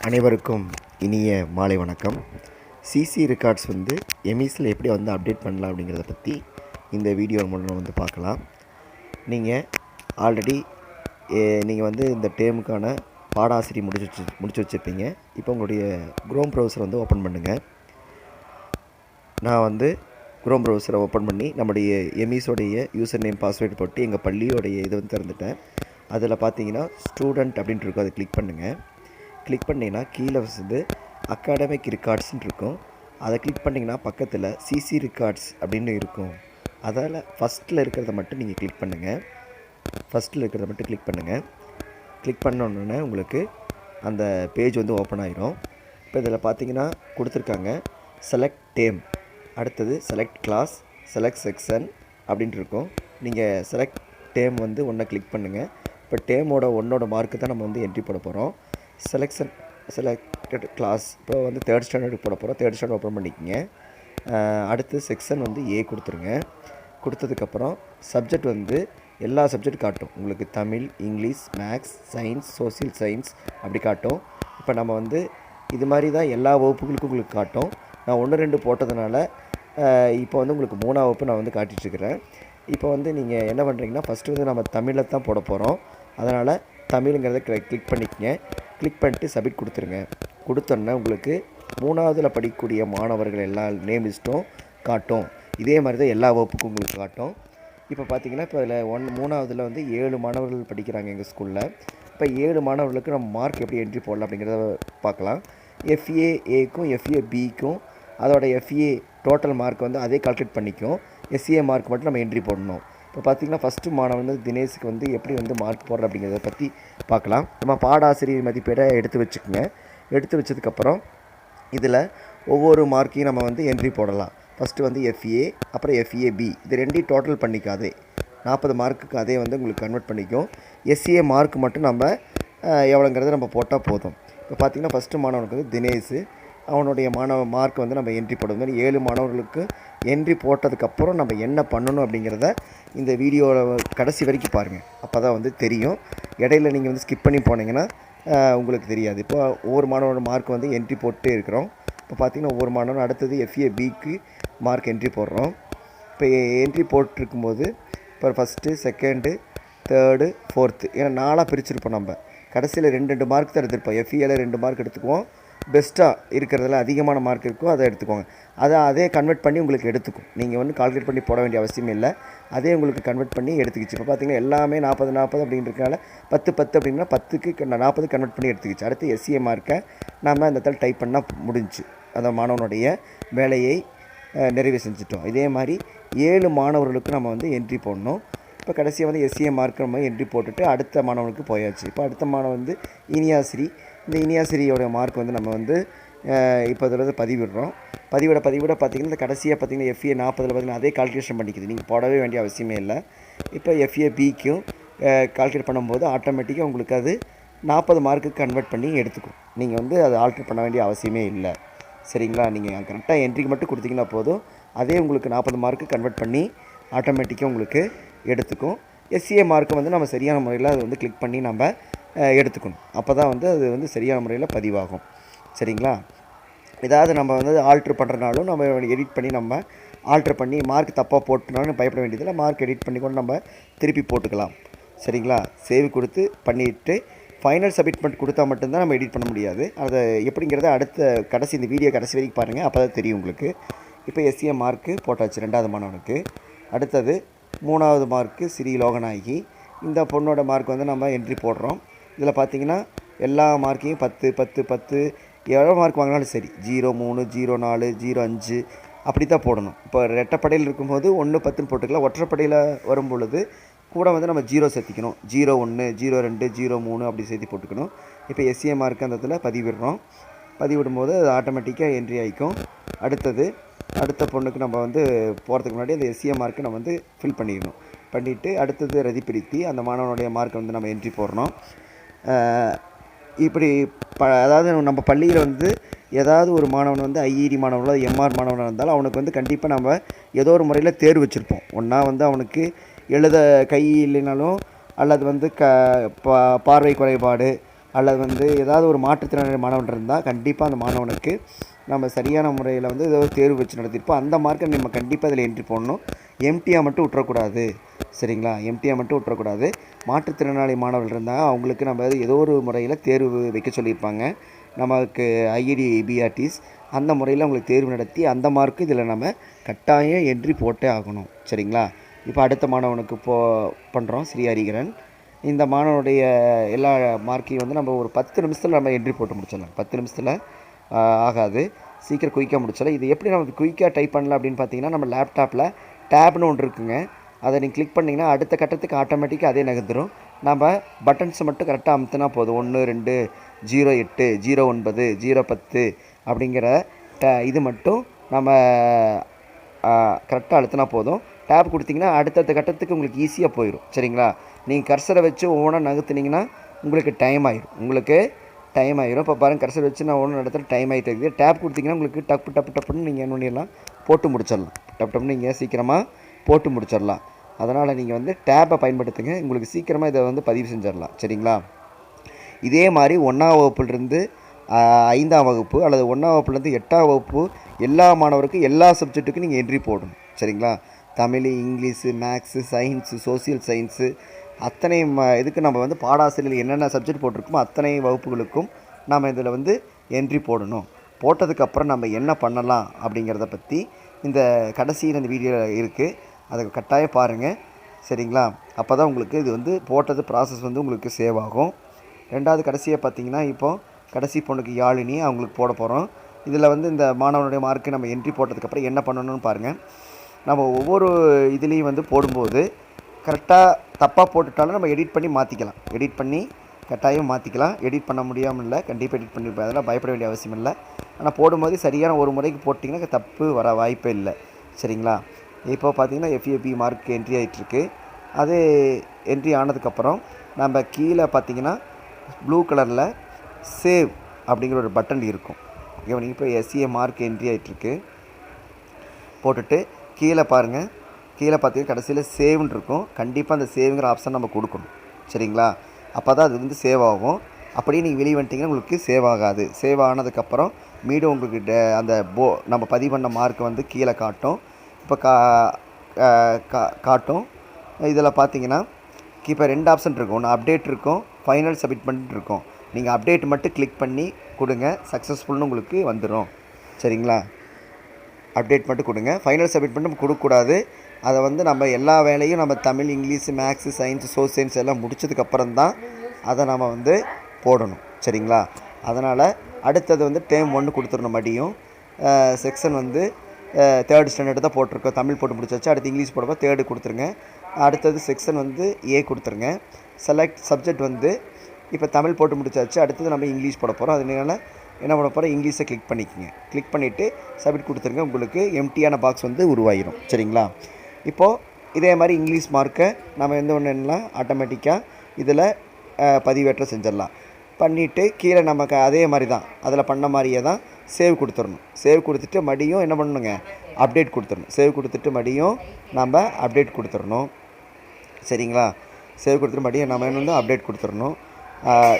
அனைவருக்கும் இனிய மாலை வணக்கம். சிசி ரெக்கார்ட்ஸ் எம்இஸில் எப்படி அப்டேட் பண்ணலாம் அப்படிங்கிறத பற்றி இந்த வீடியோ மூலம் பார்க்கலாம். நீங்கள் ஆல்ரெடி இந்த டேர்முக்கான பாடாசிரி முடிச்சு வச்சுருப்பீங்க. இப்போ உங்களுடைய குரோம் ப்ரௌசர் ஓப்பன் பண்ணுங்கள். நான் குரோம் ப்ரௌசரை ஓப்பன் பண்ணி நம்முடைய எம்இஸோடைய யூசர் நேம் பாஸ்வேர்டு போட்டு எங்கள் பள்ளியோடைய இதை திறந்துட்டேன். அதில் பார்த்தீங்கன்னா ஸ்டூடெண்ட் அப்படின்ட்டு இருக்கும், அதை கிளிக் பண்ணுங்கள். கிளிக் பண்ணிங்கன்னா கீழே அகாடமிக் ரெக்கார்ட்ஸ்ன்னு இருக்கும். அதை கிளிக் பண்ணிங்கன்னா பக்கத்தில் சிசி ரெக்கார்ட்ஸ் அப்படின்னு இருக்கும். அதில் ஃபஸ்ட்டில் இருக்கிறத மட்டும் நீங்கள் கிளிக் பண்ணுங்கள். கிளிக் பண்ணோன்னே உங்களுக்கு அந்த பேஜ் ஓப்பன் ஆகிரும். இப்போ இதில் பார்த்தீங்கன்னா கொடுத்துருக்காங்க செலக்ட் டேம், அடுத்தது செலக்ட் கிளாஸ், செலக்ட் செக்ஷன் அப்படின்ட்டு இருக்கும். நீங்கள் செலக்ட் டேம் ஒன்றை கிளிக் பண்ணுங்கள். இப்போ டேமோட ஒன்னோட மார்க்கு தான் நம்ம என்ட்ரி போட போகிறோம். செலக்டட் கிளாஸ் இப்போ தேர்ட் ஸ்டாண்டர்டுக்கு போட போகிறோம். தேர்ட் ஸ்டாண்டர்ட் ஓப்பன் பண்ணிக்கோங்க. அடுத்து செக்ஷன் ஏ கொடுத்துருங்க. கொடுத்ததுக்கப்புறம் சப்ஜெக்ட் எல்லா சப்ஜெக்ட் காட்டும். உங்களுக்கு Tamil, English, maths, science, social science அப்படி காட்டும். இப்போ நம்ம இது மாதிரி தான் எல்லா வகுப்புகளுக்கும் உங்களுக்கு காட்டும். நான் 1 2 போட்டதுனால இப்போ உங்களுக்கு 3ஆம் வகுப்பு நான் காட்டிகிட்ருக்கிறேன். இப்போ நீங்கள் என்ன பண்ணுறீங்கன்னா ஃபஸ்ட்டு நம்ம தமிழில் தான் போட போகிறோம். அதனால் தமிழுங்கிறத கிளிக் பண்ணிக்கங்க. கிளிக் பண்ணிட்டு சப்மிட் கொடுத்துருங்க. கொடுத்தோன்னே உங்களுக்கு 3ஆவதில் படிக்கக்கூடிய மாணவர்கள் எல்லா நேம் லிஸ்ட்டும் காட்டும். இதே மாதிரி தான் எல்லா வகுப்புக்கும் உங்களுக்கு காட்டும். இப்போ பார்த்தீங்கன்னா இப்போ அதில் 3ஆவதில் 7 மாணவர்கள் படிக்கிறாங்க எங்கள் ஸ்கூலில். இப்போ 7 மாணவர்களுக்கு நம்ம மார்க் எப்படி என்ட்ரி போடலாம் அப்படிங்கிறத பார்க்கலாம். FA-Aக்கும் FA-Bக்கும் அதோட FA டோட்டல் மார்க் அதே கால்குலேட் பண்ணிக்கும். SA மார்க் மட்டும் நம்ம என்ட்ரி போடணும். இப்போ பார்த்திங்கன்னா ஃபஸ்ட்டு மாணவன் தினேஷுக்கு எப்படி மார்க் போடுற அப்படிங்கிறத பற்றி பார்க்கலாம். நம்ம பாடாசிரியர் மதிப்பீடை எடுத்து வச்சுக்கோங்க. எடுத்து வச்சதுக்கப்புறம் இதில் ஒவ்வொரு மார்க்கையும் நம்ம என்ட்ரி போடலாம். ஃபஸ்ட்டு FA, அப்புறம் FA-B, இது 2 டோட்டல் பண்ணிக்காதே 40 மார்க்குக்கு அதே உங்களுக்கு கன்வெர்ட் பண்ணிக்கும். SA மார்க் மட்டும் நம்ம எவ்வளோங்கிறத நம்ம போட்டால் போதும். இப்போ பார்த்திங்கன்னா ஃபஸ்ட்டு மாணவனுக்கு தினேஷ், அவனுடைய மார்க் நம்ம என்ட்ரி போடுற மாதிரி 7 மாணவர்களுக்கு என்ட்ரி போட்டதுக்கப்புறம் நம்ம என்ன பண்ணணும் அப்படிங்கிறத இந்த வீடியோவில் கடைசி வரைக்கும் பாருங்கள். அப்போ தான் தெரியும். இடையில நீங்கள் ஸ்கிப் பண்ணி போனீங்கன்னா உங்களுக்கு தெரியாது. இப்போ ஒவ்வொரு மாணவனோட மார்க் என்ட்ரி போட்டு இருக்கிறோம். இப்போ பார்த்திங்கன்னா ஒவ்வொரு மாணவன் அடுத்தது FA-Bக்கு மார்க் என்ட்ரி போடுறோம். இப்போ என்ட்ரி போட்டிருக்கும்போது இப்போ ஃபஸ்ட்டு, செகண்டு, தேர்டு, ஃபோர்த்து ஏன்னா 4ஆக பிரிச்சுருப்போம். நம்ம கடைசியில் 2 மார்க் தான் எடுத்துருப்போம். FA-ல 2 மார்க் எடுத்துக்குவோம். பெஸ்ட்டாக இருக்கிறதுல அதிகமான மார்க் இருக்கோ அதை எடுத்துக்கோங்க. அதே கன்வெர்ட் பண்ணி உங்களுக்கு எடுத்துக்கும். நீங்கள் கால்குலேட் பண்ணி போட வேண்டிய அவசியம் இல்லை. அதே உங்களுக்கு கன்வெர்ட் பண்ணி எடுத்துக்கிச்சு. இப்போ பார்த்திங்கன்னா எல்லாமே 40 40 அப்படின்றதுனால 10 10 அப்படின்னா 10க்கு 40 கன்வெர்ட் பண்ணி எடுத்துக்கிச்சு. அடுத்து SA மார்க்கை நம்ம அந்த இடத்துல டைப் பண்ணால் முடிஞ்சு அந்த மாணவனுடைய வேலையை நிறைவு செஞ்சுட்டோம். இதே மாதிரி 7 மாணவர்களுக்கு நம்ம என்ட்ரி போடணும். இப்போ கடைசியாக SA மார்க் நம்ம என்ட்ரி போட்டுட்டு அடுத்த மாணவனுக்கு போயாச்சு. இப்போ அடுத்த மாணவன் இனியாசிரி. இந்த இனியாசிரியோட மார்க் நம்ம இப்போ இதில் பதிவிடுறோம். பதிவிட பார்த்திங்கன்னா இந்த கடைசியாக பார்த்திங்கன்னா FA 40 பார்த்திங்கன்னா அதே கால்குலேஷன் பண்ணிக்குது. நீங்கள் போடவே வேண்டிய அவசியமே இல்லை. இப்போ FA-Bக்கும் கால்குலேட் பண்ணும்போது ஆட்டோமேட்டிக்காக உங்களுக்கு அது 40 மார்க்குக்கு கன்வெர்ட் பண்ணி எடுத்துக்கும். நீங்கள் அதை ஆல்ட்ரு பண்ண வேண்டிய அவசியமே இல்லை. சரிங்களா? நீங்கள் கரெக்டாக என்ட்ரிக்கு மட்டும் கொடுத்தீங்கன்னா போதும். அதே உங்களுக்கு 40 மார்க்கு கன்வெர்ட் பண்ணி ஆட்டோமேட்டிக்காக உங்களுக்கு எடுத்துக்கும். SA மார்க்கை நம்ம சரியான முறையில் அது கிளிக் பண்ணி நம்ம எடுத்துக்கணும். அப்போ தான் அது சரியான முறையில் பதிவாகும். சரிங்களா? ஏதாவது நம்ம ஆல்ட்ரு பண்ணுறனாலும் நம்ம எடிட் பண்ணி நம்ம ஆல்ட்ரு பண்ணி மார்க் தப்பாக போட்டுனாலும் பயப்பட வேண்டியதில்லை. மார்க் எடிட் பண்ணி கூட நம்ம திருப்பி போட்டுக்கலாம். சரிங்களா? சேவ் கொடுத்து பண்ணிவிட்டு ஃபைனல் சப்மிட் கொடுத்தா மட்டும்தான் நம்ம எடிட் பண்ண முடியாது. அதை எப்படிங்கிறத அடுத்த இந்த வீடியோ கடைசி வரைக்கும் பாருங்கள். அப்போ தான் தெரியும் உங்களுக்கு. இப்போ SA மார்க்கு போட்டாச்சு 2ஆவது மாணவனுக்கு. அடுத்தது 3ஆவது மார்க்கு ஸ்ரீ லோகநாயகி. இந்த பொண்ணோட மார்க் நம்ம என்ட்ரி போடுறோம். இதில் பார்த்திங்கன்னா எல்லா மார்க்கையும் 10 10 10 எவ்வளோ மார்க் வாங்கினாலும் சரி 0 3 0 4 0 5 அப்படி தான் போடணும். இப்போ ரெட்டைப்படையில் இருக்கும்போது 1 10ன்னு போட்டுக்கலாம். ஒற்றைப்படையில் வரும் பொழுது கூட நம்ம 0 சேர்த்திக்கணும். 0 1 0 2 0 3 அப்படி சேர்த்து போட்டுக்கணும். இப்போ SA மார்க் அந்த இடத்துல பதிவிடுறோம். பதிவிடும்போது அது ஆட்டோமேட்டிக்காக என்ட்ரி ஆகிக்கும். அடுத்த பொண்ணுக்கு நம்ம போகிறதுக்கு முன்னாடி அந்த SA மார்க்கை நம்ம ஃபில் பண்ணிடணும். பண்ணிவிட்டு அடுத்தது ரதிப்பிரித்தி அந்த மாணவனுடைய மார்க்கை நம்ம என்ட்ரி போடுறோம். இப்படி அதாவது நம்ம பள்ளியில் ஏதாவது ஒரு மாணவன் IED மாணவனோ MR மாணவனாக இருந்தாலும் அவனுக்கு கண்டிப்பாக நம்ம ஏதோ ஒரு முறையில் தேர்வு வச்சுருப்போம். ஒன்றா அவனுக்கு எழுத கை இல்லைனாலும் அல்லது பார்வை குறைபாடு அல்லது வந்து ஏதாவது ஒரு மாற்றுத்திறனாளி மாணவன் இருந்தால் கண்டிப்பாக அந்த மாணவனுக்கு நம்ம சரியான முறையில் வந்து ஏதோ தேர்வு வச்சு நடத்திருப்போம். அந்த மார்க்கை நம்ம கண்டிப்பாக இதில் என்ட்ரி போடணும். எம்டியாக மட்டும் விட்டுறக்கூடாது. சரிங்களா? எம்டியாக மட்டும் விட்டுறக்கூடாது. மாற்றுத்திறனாளி மாணவர்கள் இருந்தால் அவங்களுக்கு நம்ம ஏதோ ஒரு முறையில் தேர்வு வைக்க சொல்லியிருப்பாங்க. நமக்கு ஐஇடி பிஆர்டிஸ் அந்த முறையில் அவங்களுக்கு தேர்வு நடத்தி அந்த மார்க்கு இதில் நம்ம கட்டாயம் என்ட்ரி போட்டே ஆகணும். சரிங்களா? இப்போ அடுத்த மாணவனுக்கு பண்ணுறோம். ஸ்ரீ ஹரிகரன். இந்த மாணவனுடைய எல்லா மார்க்கையும் வந்து நம்ம ஒரு 10 நிமிஷத்தில் நம்ம என்ட்ரி போட்டு முடிச்சிடலாம். 10 நிமிஷத்தில் ஆகாது. சீக்கிரம் குயிக்காக முடிச்சிடலாம். இது எப்படி நம்ம குயிக்காக டைப் பண்ணலாம் அப்படின்னு பார்த்தீங்கன்னா, நம்ம லேப்டாப்பில் டேப்னு ஒன்று இருக்குங்க. அதை நீங்கள் கிளிக் பண்ணிங்கன்னா அடுத்த கட்டத்துக்கு ஆட்டோமேட்டிக்காக அதே நகர்ந்துடும். நம்ம பட்டன்ஸை மட்டும் கரெக்டாக அமுத்தினா போதும். 1 2 08 09 010 அப்படிங்கிற இது மட்டும் நம்ம கரெக்டாக அழுத்தினா போதும். டேப் கொடுத்திங்கன்னா அடுத்தடுத்த கட்டத்துக்கு உங்களுக்கு ஈஸியாக போயிடும். சரிங்களா? நீங்கள் கர்சரை வச்சு ஒவ்வொன்றா நகர்த்துனீங்கன்னா உங்களுக்கு டைம் ஆயிரும். இப்போ பாருங்கள், கர்சர் வச்சு நான் ஒன்று நடத்துகிற டைம் ஆகிட்டு இருக்குது. டேப் கொடுத்திங்கன்னா உங்களுக்கு டப்புன்னு நீங்கள் என்ன பண்ணிடலாம், போட்டு முடிச்சிடலாம். டப்புன்னு நீங்கள் சீக்கிரமாக போட்டு முடிச்சிடலாம். அதனால் நீங்கள் வந்து டேப்பை பயன்படுத்துங்க. உங்களுக்கு சீக்கிரமாக இதை வந்து பதிவு செஞ்சிடலாம். சரிங்களா? இதே மாதிரி 1ஆம் வகுப்புலேருந்து 5ஆம் வகுப்பு அல்லது 1ஆம் வகுப்புலேருந்து 8ஆம் வகுப்பு எல்லா மாணவருக்கும் எல்லா சப்ஜெக்ட்டுக்கும் நீங்கள் என்ட்ரி போடணும். சரிங்களா? Tamil, English, maths, science, social science அத்தனை இதுக்கு நம்ம வந்து பாடாசிரியர் என்னென்ன சப்ஜெக்ட் போட்டிருக்கோமோ அத்தனை வகுப்புகளுக்கும் நம்ம இதில் வந்து என்ட்ரி போடணும். போட்டதுக்கப்புறம் நம்ம என்ன பண்ணலாம் அப்படிங்கிறத பற்றி இந்த கடைசியில் இந்த வீடியோவில் இருக்குது. அதை கட்டாயம் பாருங்கள். சரிங்களா? அப்போ தான் உங்களுக்கு இது வந்து போட்டது ப்ராசஸ் வந்து உங்களுக்கு சேவ் ஆகும். ரெண்டாவது கடைசியாக பார்த்தீங்கன்னா, இப்போது கடைசி பொண்ணுக்கு யாழினி அவங்களுக்கு போட போகிறோம். இதில் வந்து இந்த மாணவனுடைய மார்க்கு நம்ம என்ட்ரி போட்டதுக்கப்புறம் என்ன பண்ணணும்னு பாருங்கள். நம்ம ஒவ்வொரு இதுலேயும் வந்து போடும்போது கரெக்டாக தப்பாக போட்டுட்டாலும் நம்ம எடிட் பண்ணி மாற்றிக்கலாம். எடிட் பண்ணி கட்டாயம் மாற்றிக்கலாம். எடிட் பண்ண முடியாமல் இல்லை, கண்டிப்பாக எடிட் பண்ணியிருப்பேன். அதெல்லாம் பயப்பட வேண்டிய அவசியம் இல்லை. ஆனால் போடும்போது சரியான ஒரு முறைக்கு போட்டிங்கன்னா தப்பு வர வாய்ப்பே இல்லை. சரிங்களா? இப்போ பார்த்தீங்கன்னா எஃப்ஏபி மார்க் என்ட்ரி ஆகிட்டுருக்கு. அது என்ட்ரி ஆனதுக்கப்புறம் நம்ம கீழே பார்த்தீங்கன்னா ப்ளூ கலரில் சேவ் அப்படிங்கிற ஒரு பட்டன் இருக்கும். ஓகேவா? இப்போ எஸ்சிஏ மார்க் என்ட்ரி ஆகிட்டுருக்கு. போட்டுட்டு கீழே பாருங்கள், கீழே பார்த்தீங்கன்னா கடைசியில் சேவ்னு இருக்கும். கண்டிப்பாக அந்த சேவுங்கிற ஆப்ஷன் நம்ம கொடுக்கணும். சரிங்களா? அப்போ தான் அது வந்து சேவ் ஆகும். அப்படியே நீங்கள் வெளியே வந்துட்டிங்கன்னா உங்களுக்கு சேவ் ஆகாது. சேவ் ஆனதுக்கப்புறம் மீண்டும் உங்களுக்கு அந்த நம்ம பதிவு பண்ண மார்க்கை வந்து கீழே காட்டும். இப்போ காட்டும். இதில் பார்த்தீங்கன்னா இப்போ 2 ஆப்ஷன் இருக்கும். ஒன்று அப்டேட் இருக்கும், ஃபைனல் சப்மிட்மெண்ட் இருக்கும். நீங்கள் அப்டேட் மட்டும் கிளிக் பண்ணி கொடுங்க, சக்ஸஸ்ஃபுல்னு உங்களுக்கு வந்துடும். சரிங்களா? அப்டேட் மட்டும் கொடுங்க. ஃபைனல் சப்மிட்மெண்ட் கொடுக்கக்கூடாது. அதை வந்து நம்ம எல்லா வேலையும் நம்ம Tamil, English, maths, science, social science எல்லாம் முடிச்சதுக்கப்புறம் தான் அதை நம்ம வந்து போடணும். சரிங்களா? அதனால் அடுத்தது வந்து டேர்ம் 1 கொடுத்துடணும். மடியும் செக்ஷன் வந்து 3rd ஸ்டாண்டர்டு தான் போட்டிருக்கோம். தமிழ் போட்டு முடிச்சாச்சு. அடுத்து இங்கிலீஷ் போடுறப்போ 3rd கொடுத்துருங்க. அடுத்தது செக்ஷன் வந்து ஏ கொடுத்துருங்க. செலக்ட் சப்ஜெக்ட் வந்து இப்போ தமிழ் போட்டு முடிச்சாச்சு. அடுத்தது நம்ம இங்கிலீஷ் போட போகிறோம். அதனால என்ன பண்ண போகிறோம், இங்கிலீஷை கிளிக் பண்ணிக்கோங்க. கிளிக் பண்ணிவிட்டு சப்மிட் கொடுத்துருங்க. உங்களுக்கு எம்டியான பாக்ஸ் வந்து உருவாகிடும். சரிங்களா? இப்போது இதே மாதிரி இங்கிலீஷ் மார்க்கை நம்ம எந்த ஒன்றுலாம் ஆட்டோமேட்டிக்காக இதில் பதிவேற்றம் செஞ்சிடலாம். பண்ணிவிட்டு கீழே நமக்கு அதே மாதிரி தான் அதில் பண்ண மாதிரியே தான் சேவ் கொடுத்துடணும். சேவ் கொடுத்துட்டு மடியும் என்ன பண்ணணுங்க, அப்டேட் கொடுத்துடணும். சேவ் கொடுத்துட்டு மடியும் நம்ம அப்டேட் கொடுத்துடணும். சரிங்களா? சேவ் கொடுத்துட்டு மடியும் நம்ம என்ன வந்து அப்டேட் கொடுத்துடணும்.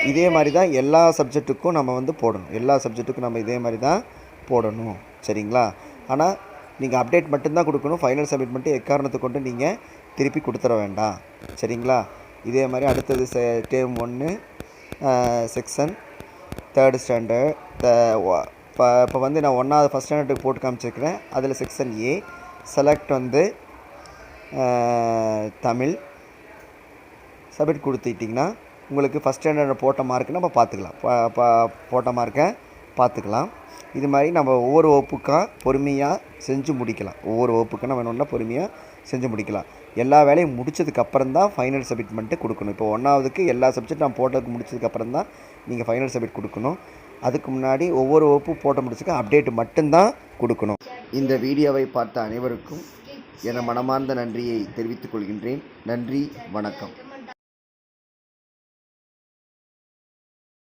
இதே மாதிரி தான் எல்லா சப்ஜெக்ட்டுக்கும் நம்ம வந்து போடணும். எல்லா சப்ஜெக்ட்டுக்கும் நம்ம இதே மாதிரி தான் போடணும். சரிங்களா? ஆனால் நீங்கள் அப்டேட் மட்டும்தான் கொடுக்கணும். ஃபைனல் சப்மிட் மட்டும் எக்காரணத்தை கொண்டு நீங்கள் திருப்பி கொடுத்துட வேண்டாம். சரிங்களா? இதே மாதிரி அடுத்தது டேர்ம் 1 செக்ஷன் 3rd ஸ்டாண்டர்ட். இப்போ வந்து நான் 1வது ஃபஸ்ட் ஸ்டாண்டர்டுக்கு போட்டு காமிச்சிருக்கிறேன். அதில் செக்ஷன் ஏ செலக்ட் வந்து தமிழ் சப்மிட் கொடுத்துட்டிங்கன்னா உங்களுக்கு ஃபஸ்ட் ஸ்டாண்டர்ட் போட்ட மார்க்கு நம்ம பார்த்துக்கலாம். போட்ட மார்க்கை பார்த்துக்கலாம். இது மாதிரி நம்ம ஒவ்வொரு வகுப்புக்காக பொறுமையாக செஞ்சு முடிக்கலாம். ஒவ்வொரு வகுப்புக்கும் நம்ம வேணும்னா பொறுமையாக செஞ்சு முடிக்கலாம். எல்லா வேலையும் முடிச்சதுக்கப்புறம் தான் ஃபைனல் சப்மிட்மெண்ட்டு கொடுக்கணும். இப்போ 1வதுக்கு எல்லா சப்ஜெக்ட் நான் போட்டதுக்கு முடிச்சதுக்கப்புறம் தான் நீங்கள் ஃபைனல் சப்மிட் கொடுக்கணும். அதுக்கு முன்னாடி ஒவ்வொரு வகுப்பு போட்ட முடிச்சுக்க அப்டேட் மட்டும்தான் கொடுக்கணும். இந்த வீடியோவை பார்த்த அனைவருக்கும் என மனமார்ந்த நன்றியை தெரிவித்துக் கொள்கின்றேன். நன்றி, வணக்கம்.